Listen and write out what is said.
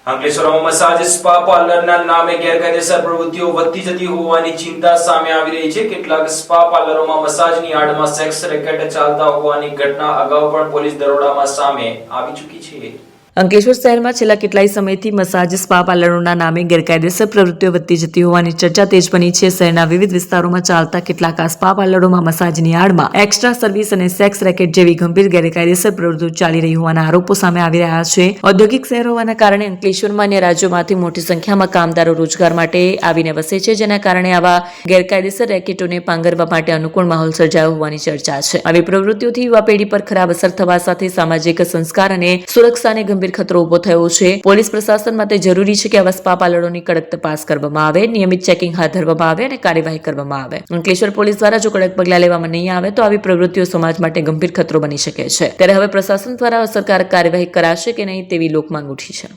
અંકલેશ્વરમાં massage spa પાર્લરના નામે ગેરકાયદેસર પ્રવૃત્તિઓ વધતી જતી હોવાની ચિંતા સામે આવી રહી છે। કેટલાક સ્પા પાર્લરોમાં મસાજની આડમાં સેક્સ રેકેટ ચાલતા હોવાની ઘટના અગાઉ પણ પોલીસ દરોડામાં સામે આવી ચૂકી છે। અંકલેશ્વર શહેરમાં છેલ્લા કેટલાય સમયથી મસાજ સ્પા પાર્લરોના નામે ગેરકાયદેસર પ્રવૃત્તિઓ વધતી જતી હોવાની ચર્ચા તેજ બની છે। શહેરના વિવિધ વિસ્તારોમાં ચાલતા કેટલાક આ સ્પા પાર્લરોમાં મસાજની આડમાં એક્સ્ટ્રા સર્વિસ અને સેક્સ રેકેટ જેવી ગંભીર ગેરકાયદેસર પ્રવૃત્તિઓ ચાલી રહી હોવાના આરોપો સામે આવી રહ્યા છે। ઔદ્યોગિક શહેર હોવાના કારણે અંકલેશ્વરમાં અન્ય રાજ્યોમાંથી મોટી સંખ્યામાં કામદારો રોજગાર માટે આવીને વસે છે, જેના કારણે આવા ગેરકાયદેસર રેકેટોને પાંગરવા માટે અનુકૂળ માહોલ સર્જાયો હોવાની ચર્ચા છે। આવી પ્રવૃત્તિઓથી યુવા પેઢી પર ખરાબ અસર થવા સાથે સામાજિક સંસ્કાર અને સુરક્ષાને ગંભીર ખતરો ઉભો થયો છે। પોલીસ પ્રશાસન માટે જરૂરી છે કે આવા સ્પા પાર્લરોની કડક તપાસ કરવામાં આવે, નિયમિત ચેકિંગ હાથ ધરવામાં આવે અને કાર્યવાહી કરવામાં આવે। અંકલેશ્વર પોલીસ દ્વારા જો કડક પગલાં લેવામાં નહીં આવે તો આવી પ્રવૃત્તિઓ સમાજ માટે ગંભીર ખતરો બની શકે છે। ત્યારે હવે પ્રશાસન દ્વારા અસરકારક કાર્યવાહી કરાશે કે નહીં તેવી લોકમાંગ ઉઠી છે।